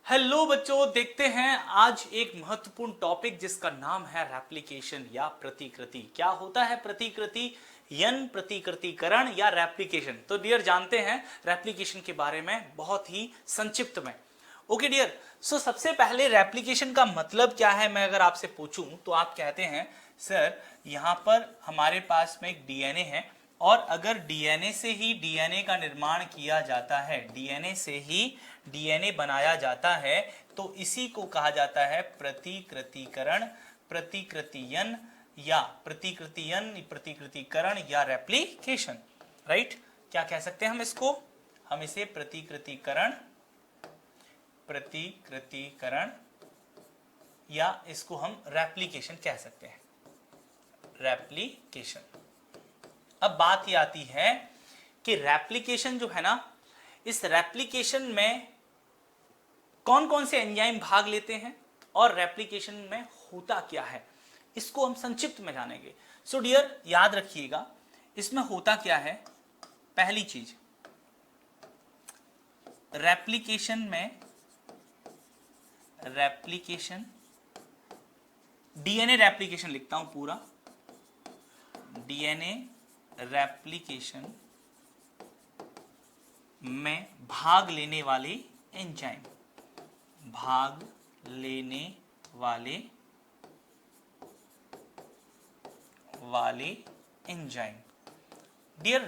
Hello बच्चों, देखते हैं आज एक महत्वपूर्ण टॉपिक जिसका नाम है रेप्लिकेशन या प्रतिकृति। क्या होता है प्रतिकृति, प्रतिकृतिकरण या रेप्लिकेशन। तो डियर जानते हैं रेप्लिकेशन के बारे में बहुत ही संक्षिप्त में। ओके डियर, सो सबसे पहले रेप्लिकेशन का मतलब क्या है मैं अगर आपसे पूछूं तो आप कहते हैं सर यहाँ पर हमारे पास में एक डीएनए है और अगर डीएनए से ही डीएनए का निर्माण किया जाता है, डीएनए से ही डीएनए बनाया जाता है, तो इसी को कहा जाता है प्रतिकृतिकरण, प्रतिकृतियन या प्रतिकृतिकरण या रेप्लिकेशन। राइट, क्या कह सकते हैं हम इसको? हम इसे प्रतिकृतिकरण या इसको हम रेप्लिकेशन कह सकते हैं, रेप्लिकेशन। अब बात ये आती है कि रेप्लिकेशन जो है ना, इस रेप्लिकेशन में कौन कौन से एंजाइम भाग लेते हैं और रेप्लिकेशन में होता क्या है, इसको हम संक्षिप्त में जानेंगे। सो डियर याद रखिएगा, इसमें होता क्या है। पहली चीज, रेप्लिकेशन डीएनए रेप्लिकेशन लिखता हूं पूरा, डीएनए रेप्लिकेशन में भाग लेने वाले एंजाइम, भाग लेने वाले एंजाइम। डियर,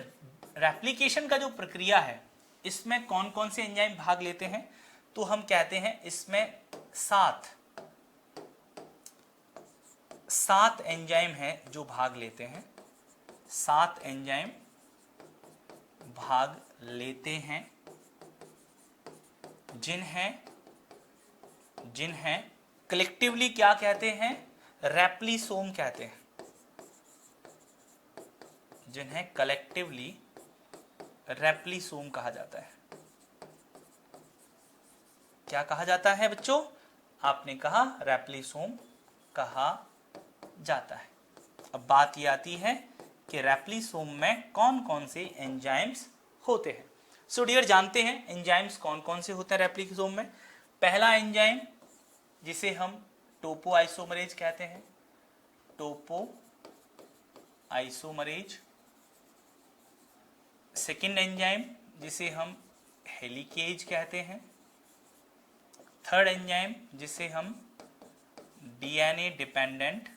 रेप्लिकेशन का जो प्रक्रिया है इसमें कौन कौन से एंजाइम भाग लेते हैं? तो हम कहते हैं इसमें सात एंजाइम हैं जो भाग लेते हैं, 7 एंजाइम भाग लेते हैं, जिन्हें कलेक्टिवली क्या कहते हैं? रेप्लिसोम कहते हैं। जिन्हें कलेक्टिवली रेप्लिसोम कहा जाता है। क्या कहा जाता है बच्चों? आपने कहा रेप्लिसोम कहा जाता है। अब बात ये आती है कि रेप्लिसोम में कौन कौन से एंजाइम्स होते हैं। सो डियर जानते हैं एंजाइम्स कौन कौन से होते हैं रेप्लिसोम में। पहला एंजाइम जिसे हम टोपो आइसोमरेज कहते हैं, टोपो आइसोमरेज। सेकेंड एंजाइम जिसे हम हेलिकेज कहते हैं। थर्ड एंजाइम जिसे हम डीएनए डिपेंडेंट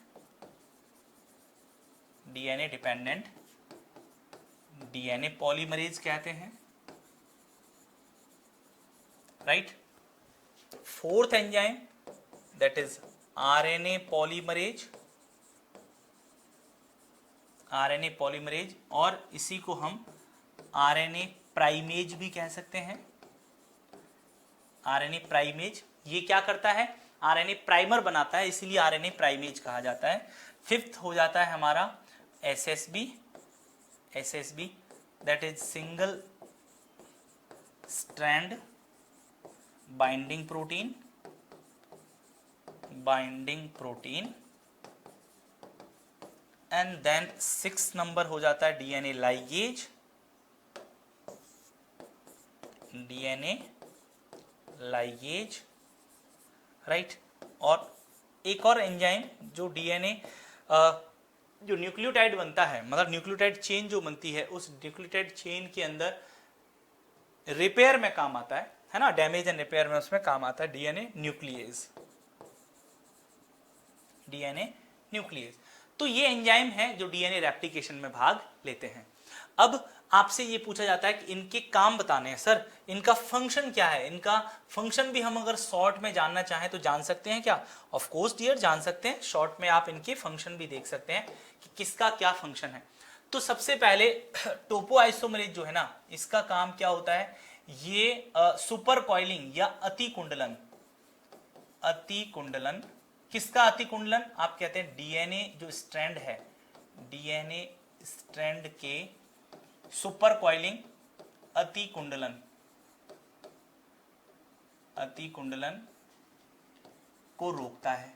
डीएनए पॉलीमरेज कहते हैं। Right, fourth enzyme that is RNA polymerase, और इसी को हम आरएनए प्राइमेज भी कह सकते हैं। आरएनए प्राइमेज ये क्या करता है? आरएनए प्राइमर बनाता है, इसीलिए आरएनए प्राइमेज कहा जाता है। फिफ्थ हो जाता है हमारा SSB that is single strand binding protein. And then 6 number हो जाता है डीएनए लाइगेज। राइट, और एक और एंजाइम जो डीएनए जो न्यूक्लियोटाइड बनता है, मतलब न्यूक्लियोटाइड चेन जो बनती है, उस न्यूक्लियोटाइड चेन के अंदर रिपेयर में काम आता है ना, डैमेज एंड रिपेयर में उसमें काम आता है डीएनए न्यूक्लियस। तो ये एंजाइम हैं जो डीएनए रेप्लिकेशन में भाग लेते हैं। अब आपसे ये पूछा जाता है कि इनके काम बताने हैं सर, इनका फंक्शन क्या है। इनका फंक्शन भी हम अगर शॉर्ट में जानना चाहें तो जान सकते हैं क्या? ऑफ कोर्स डियर जान सकते हैं। शॉर्ट में आप इनके फंक्शन भी देख सकते हैं कि किसका क्या फंक्शन है। तो सबसे पहले टोपो आइसोमरेज जो है ना, इसका काम क्या होता है? ये सुपर कॉइलिंग या अतिकुंडलन। किसका अतिकुंडलन? आप कहते हैं डीएनए जो स्ट्रैंड है, डीएनए स्ट्रैंड के सुपर कॉइलिंग अतिकुंडलन को रोकता है।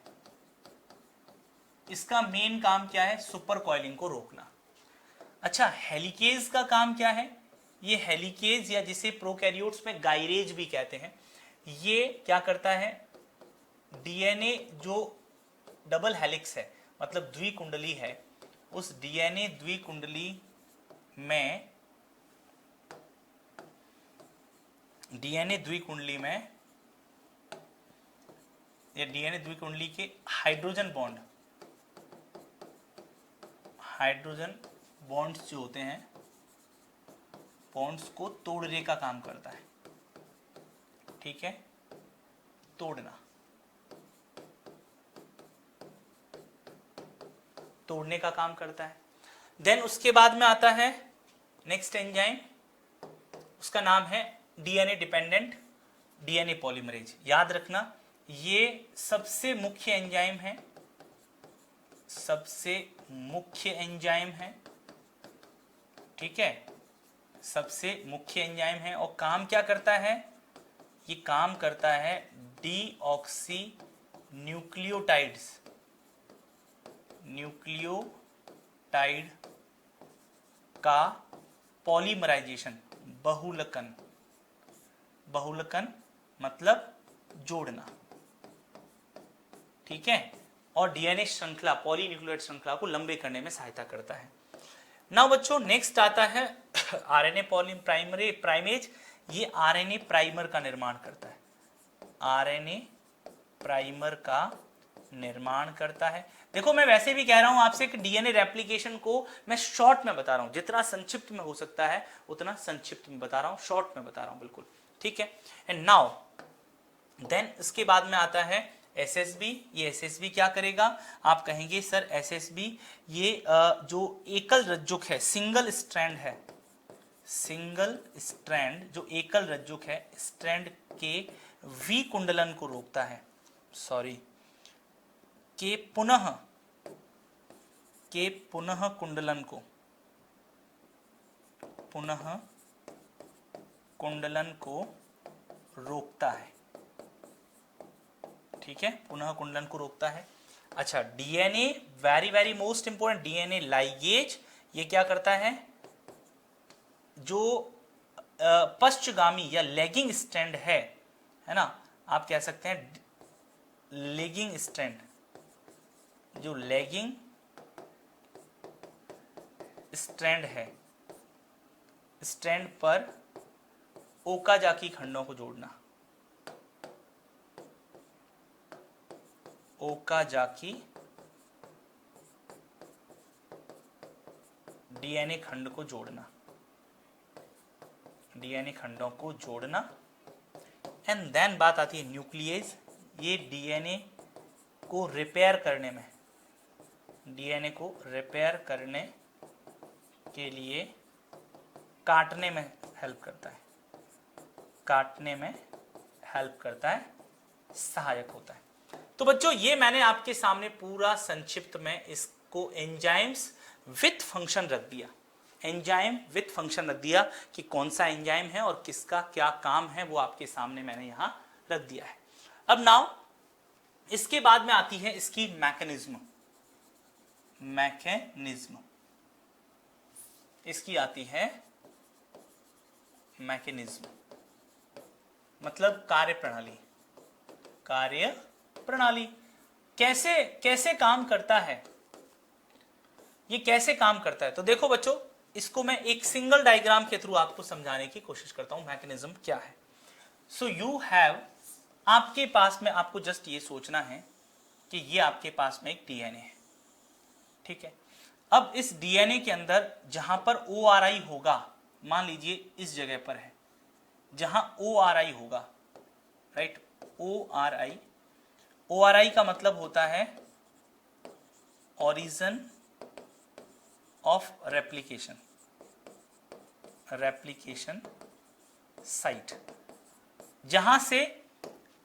इसका मेन काम क्या है? सुपर कॉइलिंग को रोकना। अच्छा, हेलिकेज का काम क्या है? ये हेलिकेज या जिसे प्रोकैरियोट्स में गाइरेज भी कहते हैं, ये क्या करता है, डीएनए जो डबल हेलिक्स है मतलब द्विकुंडली है, उस डीएनए द्विकुंडली में या डीएनए द्विकुंडली के हाइड्रोजन बॉन्ड्स जो होते हैं, बॉन्ड्स को तोड़ने का काम करता है। ठीक है, तोड़ने का काम करता है। देन उसके बाद में आता है नेक्स्ट एंजाइम, उसका नाम है डीएनए डिपेंडेंट डीएनए पॉलीमरेज। याद रखना ये सबसे मुख्य एंजाइम है, ठीक है, सबसे मुख्य एंजाइम है। और काम क्या करता है, ये काम करता है डीऑक्सी न्यूक्लियोटाइड का पॉलीमराइजेशन, बहुलकन मतलब जोड़ना। ठीक है, और डीएनए श्रृंखला, पॉलीन्यूक्लियोटाइड श्रृंखला को लंबे करने में सहायता करता है। नाउ बच्चों नेक्स्ट आता है आरएनए प्राइमेज। ये आरएनए प्राइमर का निर्माण करता है, आरएनए प्राइमर का निर्माण करता है। देखो मैं वैसे भी कह रहा हूं आपसे कि डीएनए रेप्लिकेशन को मैं शॉर्ट में बता रहा हूं, जितना संक्षिप्त में हो सकता है उतना संक्षिप्त में बता रहा हूं, शॉर्ट में बता रहा हूं बिल्कुल। ठीक है, एंड नाउ देन इसके बाद में आता है एसएसबी। ये एसएसबी क्या करेगा, आप कहेंगे सर एसएसबी ये जो एकल रज्जुक है, सिंगल स्ट्रैंड जो एकल रज्जुक है, स्ट्रैंड के विकुंडलन को रोकता है, के पुनः कुंडलन को रोकता है। ठीक है, पुनः कुंडलन को रोकता है। अच्छा, DNA very most important, DNA ligase, ये क्या करता है, जो पश्चगामी या लेगिंग स्ट्रैंड है ना, आप कह सकते हैं लेगिंग स्ट्रैंड, जो लेगिंग स्ट्रैंड है, स्ट्रैंड पर ओकाजाकी खंडों को जोड़ना, ओकाजाकी डीएनए खंड को जोड़ना, डीएनए खंडों को जोड़ना। एंड देन बात आती है न्यूक्लियेज। ये डीएनए को रिपेयर करने के लिए काटने में हेल्प करता है, सहायक होता है। तो बच्चों ये मैंने आपके सामने पूरा संक्षिप्त में इसको एंजाइम्स विथ फंक्शन रख दिया, एंजाइम विथ फंक्शन रख दिया कि कौन सा एंजाइम है और किसका क्या काम है, वो आपके सामने मैंने यहां रख दिया है। अब नाउ इसके बाद में आती है इसकी मैकेनिज्म, इसकी आती है मैकेनिज्म मतलब कार्यप्रणाली। कैसे काम करता है, ये कैसे काम करता है। तो देखो बच्चों, इसको मैं एक सिंगल डायग्राम के थ्रू आपको समझाने की कोशिश करता हूं मैकेनिज्म क्या है। सो यू हैव, आपके पास में आपको जस्ट ये सोचना है कि ये आपके पास में एक डीएनए है, ठीक है। अब इस डीएनए के अंदर जहां पर ORI होगा, मान लीजिए इस जगह पर है जहां ORI होगा, राइट, ORI का मतलब होता है ओरिजिन ऑफ रेप्लिकेशन साइट, जहां से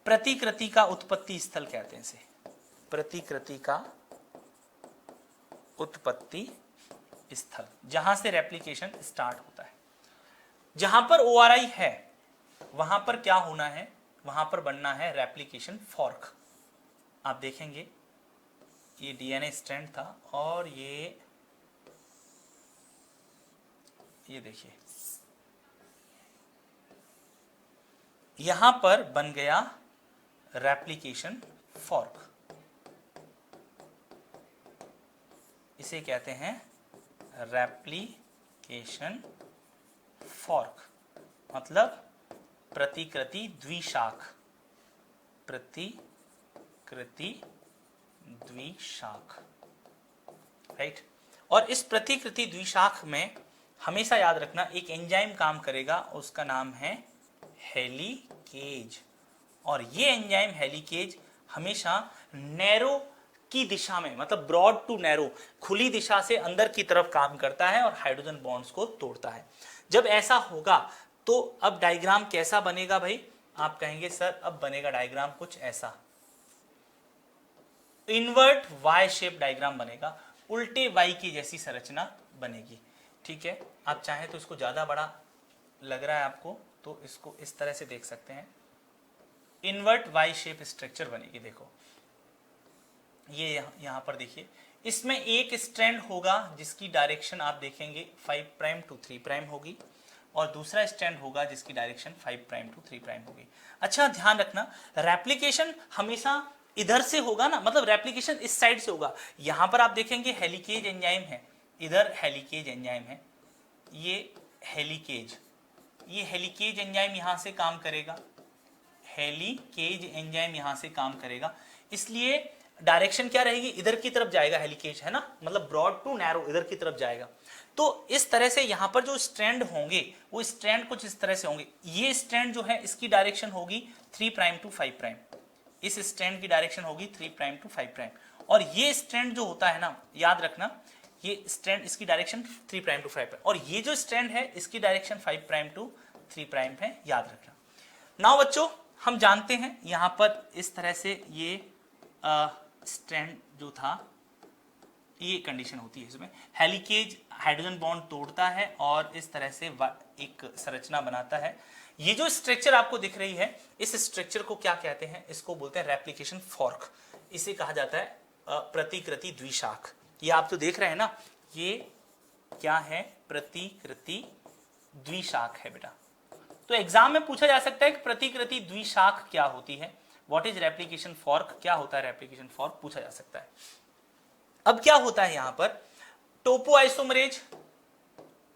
प्रतिकृति का उत्पत्ति स्थल कहते हैं इसे, प्रतिकृति का उत्पत्ति स्थल, जहां से रेप्लिकेशन स्टार्ट होता है। जहां पर ORI है वहां पर क्या होना है, वहां पर बनना है रेप्लिकेशन फॉर्क। आप देखेंगे ये डीएनए स्ट्रैंड था और ये देखिए यहां पर बन गया रेप्लिकेशन फॉर्क, इसे कहते हैं रेप्लिकेशन फॉर्क, मतलब प्रतिकृति द्विशाख, प्रतिकृति द्विशाख, राइट। और इस प्रतिकृति द्विशाख में हमेशा याद रखना एक एंजाइम काम करेगा, उसका नाम है हेलिकेज। और ये एंजाइम हेलिकेज हमेशा नैरो की दिशा में, मतलब ब्रॉड टू नैरो, खुली दिशा से अंदर की तरफ काम करता है और हाइड्रोजन बॉन्ड्स को तोड़ता है। जब ऐसा होगा तो अब डायग्राम कैसा बनेगा भाई? आप कहेंगे सर अब बनेगा डायग्राम कुछ ऐसा, इन्वर्ट वाई शेप डायग्राम बनेगा, उल्टे वाई की जैसी संरचना बनेगी, ठीक है। आप चाहें तो इसको ज्यादा बड़ा लग रहा है आपको तो इसको इस तरह से देख सकते हैं, इन्वर्ट वाई शेप स्ट्रक्चर बनेगी। देखो ये यहां पर देखिए, इसमें एक स्ट्रैंड होगा जिसकी डायरेक्शन आप देखेंगे 5 प्राइम टू 3 प्राइम होगी, और दूसरा स्ट्रैंड होगा जिसकी डायरेक्शन 5 प्राइम टू 3 प्राइम होगी। अच्छा ध्यान रखना, रेप्लिकेशन हमेशा इधर से होगा ना, मतलब रेप्लिकेशन इस साइड से होगा। यहां पर आप देखेंगे हेलिकेज एंजाइम है, इधर हेलिकेज एंजाइम है, ये हेलिकेज, ये हेलिकेज एंजाइम यहां से काम करेगा, हेलिकेज एंजाइम यहां से काम करेगा, इसलिए डायरेक्शन क्या रहेगी? इधर की तरफ जाएगा हेलिकेज, है ना, मतलब ब्रॉड टू नैरो इधर की तरफ जाएगा। तो इस तरह से यहां पर जो स्ट्रैंड होंगे वो स्ट्रैंड कुछ इस तरह से होंगे। ये स्ट्रैंड जो है इसकी डायरेक्शन होगी 3 प्राइम टू 5 प्राइम, इस स्ट्रैंड की डायरेक्शन होगी 3 प्राइम टू 5 प्राइम, और ये स्ट्रैंड जो होता है ना, याद रखना ये स्ट्रैंड इसकी डायरेक्शन 3 प्राइम टू 5 प्राइम, और ये जो स्ट्रैंड है इसकी डायरेक्शन 5 प्राइम टू 3 प्राइम है, याद रखना। नाउ बच्चों हम जानते हैं यहां पर इस तरह से ये स्ट्रैंड जो था, ये कंडीशन होती है, इसमें हेलिकेज हाइड्रोजन बॉन्ड तोड़ता है और इस तरह से एक संरचना बनाता है। ये जो स्ट्रक्चर आपको दिख रही है, इस स्ट्रक्चर को क्या कहते हैं? इसको बोलते हैं रेप्लिकेशन फॉर्क, इसे कहा जाता है प्रतिकृति द्विशाख। ये आप तो देख रहे हैं ना, ये क्या है? प्रतिकृति द्विशाख है बेटा। तो एग्जाम में पूछा जा सकता है कि प्रतिकृति द्विशाख क्या होती है, व्हाट इज रेप्लिकेशन फॉर्क, क्या होता है रेप्लिकेशन फॉर्क, पूछा जा सकता है। अब क्या होता है यहां पर? टोपो आइसोमरेज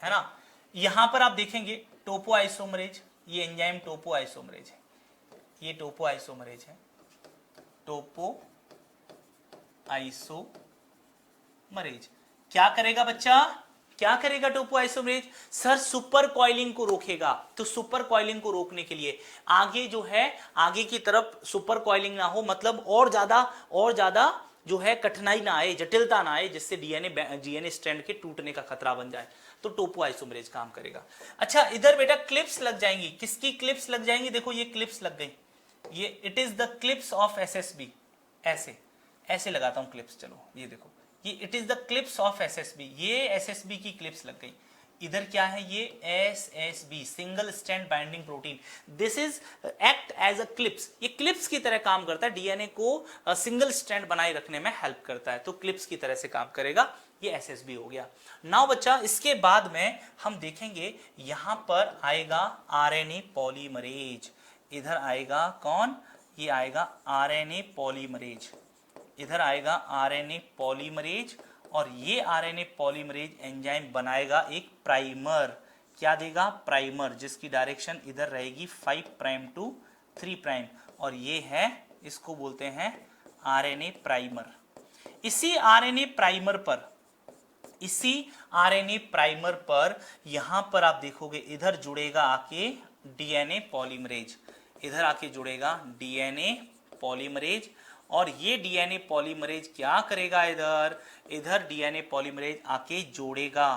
है ना, यहां पर आप देखेंगे टोपो आइसोमरेज, ये एंजाइम टोपो आइसोमरेज है, ये टोपो आइसोमरेज है, टोपो आइसोमरेज क्या करेगा बच्चा? क्या करेगा टोपो आइसोमरेज? सर सुपर कॉइलिंग को रोकेगा। तो सुपर कॉइलिंग को रोकने के लिए आगे जो है, आगे की तरफ सुपर कॉइलिंग ना हो, मतलब और ज्यादा जो है कठिनाई ना आए, जटिलता ना आए, जिससे डीएनए स्ट्रैंड के टूटने का खतरा बन जाए, तो टोपो आइसोमरेज काम करेगा। अच्छा इधर बेटा क्लिप्स लग जाएंगी, किसकी क्लिप्स लग जाएंगी? देखो ये क्लिप्स लग गई, ये it is the clips of SSB, ऐसे लगाता हूं क्लिप्स, चलो ये देखो, ये it is the clips of SSB, ये एसएसबी की क्लिप्स लग गई। इधर क्या है? ये SSB, single strand binding protein, this is act as a clips, ये क्लिप्स की तरह काम करता है, डीएनए को सिंगल स्ट्रैंड बनाए रखने में हेल्प करता है, तो क्लिप्स की तरह से काम करेगा, ये एसएसबी हो गया। नाउ बच्चा इसके बाद में हम देखेंगे यहां पर आएगा आरएनए पॉलीमरेज, इधर आएगा कौन? ये आएगा आरएनए पॉलीमरेज, इधर आएगा आरएनए पॉलीमरेज, और ये आरएनए पॉलीमरेज एंजाइम बनाएगा एक प्राइमर, क्या देगा? प्राइमर, जिसकी डायरेक्शन इधर रहेगी 5 प्राइम टू 3 प्राइम, और ये है, इसको बोलते हैं आरएनए प्राइमर। इसी आरएनए प्राइमर पर यहां पर आप देखोगे इधर जुड़ेगा आके डीएनए पॉलीमरेज, इधर आके जुड़ेगा डीएनए पॉलीमरेज, और ये डीएनए पॉलीमरेज क्या करेगा? इधर डीएनए पॉलीमरेज आके जोड़ेगा,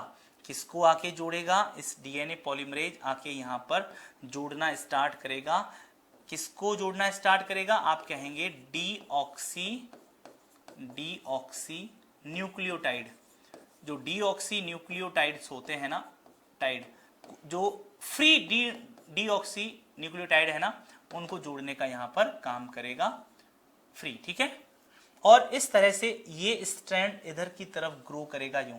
किसको आके जोड़ेगा? इस डीएनए पॉलीमरेज आके यहां पर जोड़ना स्टार्ट करेगा, किसको जोड़ना स्टार्ट करेगा? आप कहेंगे डीऑक्सी न्यूक्लियोटाइड, जो डीऑक्सी न्यूक्लियोटाइड्स होते हैं ना, टाइड जो फ्री डीऑक्सी न्यूक्लियोटाइड है ना, उनको जोड़ने का यहां पर काम करेगा फ्री, ठीक है। और इस तरह से ये स्ट्रैंड इधर की तरफ ग्रो करेगा, यूं,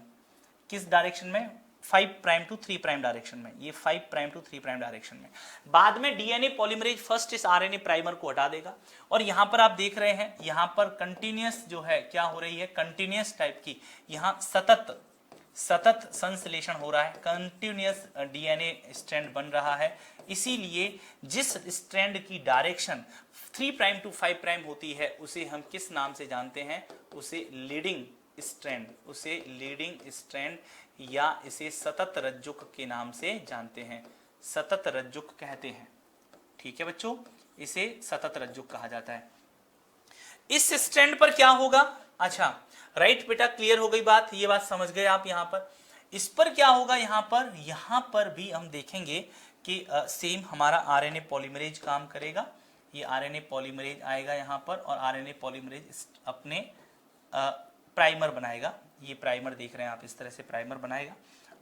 किस डायरेक्शन में? 5 प्राइम टू 3 प्राइम डायरेक्शन में, ये 5 प्राइम टू 3 प्राइम डायरेक्शन में। बाद में डीएनए पॉलीमरेज फर्स्ट इस आरएनए प्राइमर को हटा देगा और यहां पर आप देख रहे हैं यहां पर कंटिन्यूअस जो है क्या हो रही है, कंटिन्यूअस टाइप की यहां सतत संश्लेषण हो रहा है, कंटिन्यूअस डीएनए स्ट्रैंड बन रहा है। इसीलिए जिस स्ट्रैंड की डायरेक्शन 3 प्राइम टू 5 प्राइम होती है उसे हम किस नाम से जानते हैं, उसे लीडिंग स्ट्रैंड, उसे लीडिंग स्ट्रैंड या इसे सतत रज्जुक के नाम से जानते हैं, सतत रज्जुक कहते हैं। ठीक है बच्चों, इसे सतत रज्जुक कहा जाता है। इस स्ट्रैंड पर क्या होगा, अच्छा राइट बेटा, क्लियर हो गई बात, ये बात समझ गए आप। यहां पर इस पर क्या होगा, यहां पर भी हम देखेंगे कि सेम हमारा आरएनए पॉलीमरेज काम करेगा। ये आरएनए पॉलीमरेज आएगा यहां पर और आरएनए पॉलीमरेज अपने प्राइमर बनाएगा। ये प्राइमर देख रहे हैं आप, इस तरह से प्राइमर बनाएगा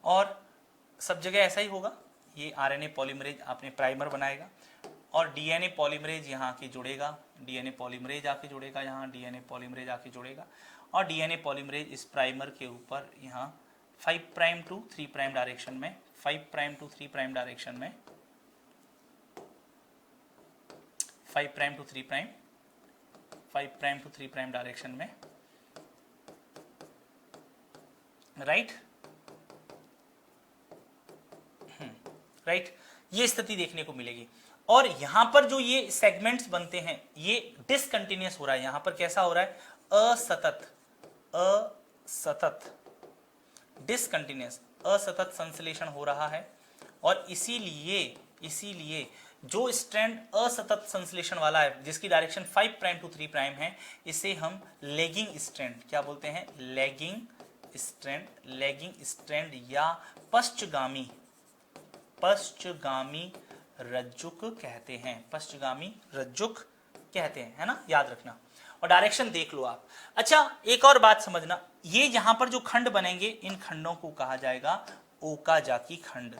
और सब जगह ऐसा ही होगा। ये आरएनए पॉलीमरेज अपने प्राइमर बनाएगा और डीएनए पॉलीमरेज यहाँ आके जुड़ेगा, डीएनए पॉलीमरेज आके जुड़ेगा यहाँ, डीएनए पॉलीमरेज आके जुड़ेगा और डीएनए पॉलीमरेज इस प्राइमर के ऊपर यहाँ 5 प्राइम टू 3 प्राइम डायरेक्शन में, 5 प्राइम टू 3 प्राइम डायरेक्शन में, 5 prime to 3 prime, 5 prime to 3 prime direction में, राइट राइट, ये स्थिति देखने को मिलेगी। और यहां पर जो ये सेगमेंट्स बनते हैं ये डिसकंटिन्यूअस हो रहा है, यहां पर कैसा हो रहा है, असतत डिसकंटिन्यूअस, असतत संश्लेषण हो रहा है और इसीलिए जो स्ट्रैंड असतत संश्लेषण वाला है जिसकी डायरेक्शन 5 प्राइम टू 3 प्राइम है, इसे हम लैगिंग स्ट्रैंड क्या बोलते हैं, लैगिंग स्ट्रैंड या पश्चगामी रज्जुक कहते हैं, पश्चगामी रज्जुक कहते हैं, है ना, याद रखना। और डायरेक्शन देख लो आप। अच्छा एक और बात समझना, ये यहां पर जो खंड बनेंगे इन खंडों को कहा जाएगा ओकाजाकी खंड,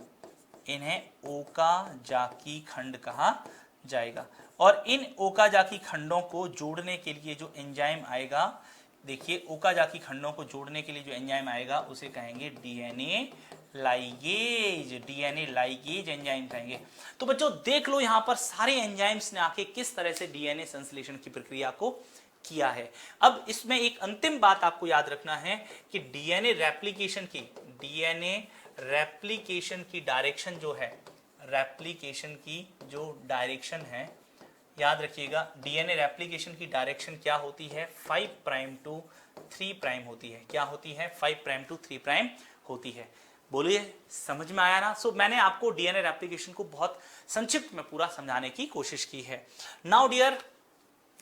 इन्हें ओकाजाकी खंड कहा जाएगा। और इन ओकाजाकी खंडों को जोड़ने के लिए जो एंजाइम आएगा, देखिए ओकाजाकी खंडों को जोड़ने के लिए जो एंजाइम आएगा उसे कहेंगे डीएनए लाइगेज एंजाइम कहेंगे। तो बच्चों देख लो यहां पर सारे एंजाइम्स ने आके किस तरह से डीएनए संश्लेषण की प्रक्रिया को किया है। अब इसमें एक अंतिम बात आपको याद रखना है कि डीएनए रेप्लिकेशन की डायरेक्शन जो है, रेप्लिकेशन की जो डायरेक्शन है, याद रखिएगा डीएनए रेप्लिकेशन की डायरेक्शन क्या होती है, 5 प्राइम टू 3 प्राइम होती है। क्या होती है, 5 प्राइम टू 3 प्राइम होती है। बोलिए समझ में आया ना। सो मैंने आपको डीएनए रेप्लिकेशन को बहुत संक्षिप्त में पूरा समझाने की कोशिश की है। नाउ डियर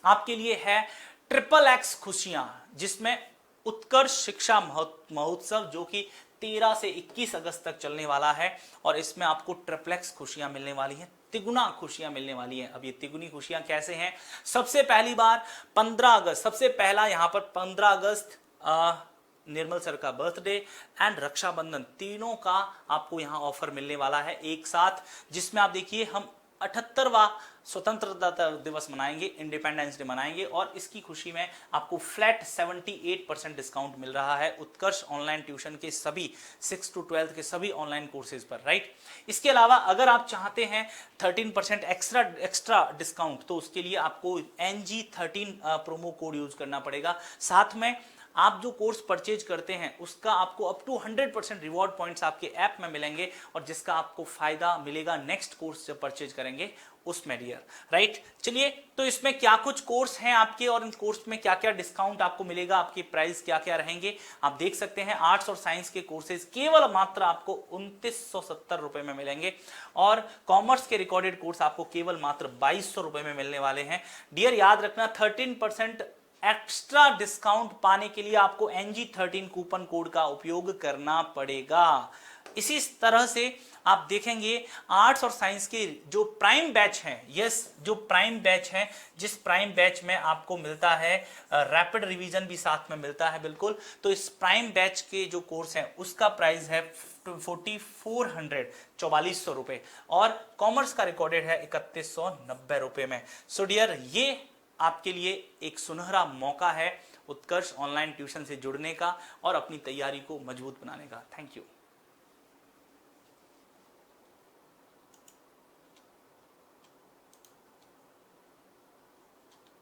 आपके लिए है XXX खुशियां, जिसमें उत्कर्ष शिक्षा महोत्सव जो कि 13 से 21 अगस्त तक चलने वाला है और इसमें आपको XXX खुशियां मिलने वाली हैं, तिगुना खुशियां मिलने वाली हैं। अब ये तिगुनी खुशियां कैसे हैं, सबसे पहली बार 15 अगस्त, सबसे पहला यहां पर 15 अगस्त निर्मल सर का बर्थडे एंड रक्षाबंधन, तीनों का आपको यहां ऑफर मिलने वाला है एक साथ, जिसमें आप देखिए हम 78वां स्वतंत्रता दिवस मनाएंगे, इंडिपेंडेंस डे मनाएंगे और इसकी खुशी में आपको फ्लैट 78% डिस्काउंट मिल रहा है उत्कर्ष ऑनलाइन ट्यूशन के सभी 6 to 12 के सभी ऑनलाइन कोर्सेज पर, राइट। इसके अलावा अगर आप चाहते हैं 13% एक्स्ट्रा डिस्काउंट, तो उसके लिए आपको NG13 प्रोमो कोड यूज करना पड़ेगा। साथ में आप जो कोर्स परचेज करते हैं उसका आपको अप टू 100% रिवॉर्ड पॉइंट्स आपके ऐप में मिलेंगे और जिसका आपको फायदा मिलेगा नेक्स्ट कोर्स जब परचेज करेंगे उसमें डियर, राइट। चलिए तो इसमें क्या कुछ कोर्स हैं आपके और इन कोर्स में क्या क्या डिस्काउंट आपको मिलेगा, आपके प्राइस क्या क्या रहेंगे आप देख सकते हैं। आर्ट्स और साइंस के कोर्सेज केवल मात्र आपको 2970 रुपए में मिलेंगे और कॉमर्स के रिकॉर्डेड कोर्स आपको केवल मात्र 2200 रुपए में मिलने वाले हैं। डियर याद रखना 13% एक्स्ट्रा डिस्काउंट पाने के लिए आपको NG13 कूपन कोड का उपयोग करना पड़ेगा। इसी तरह से आप देखेंगे आर्ट्स और साइंस के जो प्राइम बैच हैं, यस जो प्राइम बैच है, जिस प्राइम बैच में आपको मिलता है रैपिड रिवीजन भी साथ में मिलता है, बिल्कुल। तो इस प्राइम बैच के जो कोर्स हैं उसका प्राइस है 4400 रुपए और कॉमर्स का रिकॉर्डेड है 3190 रुपए में। सो डियर ये आपके लिए एक सुनहरा मौका है उत्कर्ष ऑनलाइन ट्यूशन से जुड़ने का और अपनी तैयारी को मजबूत बनाने का। Thank you.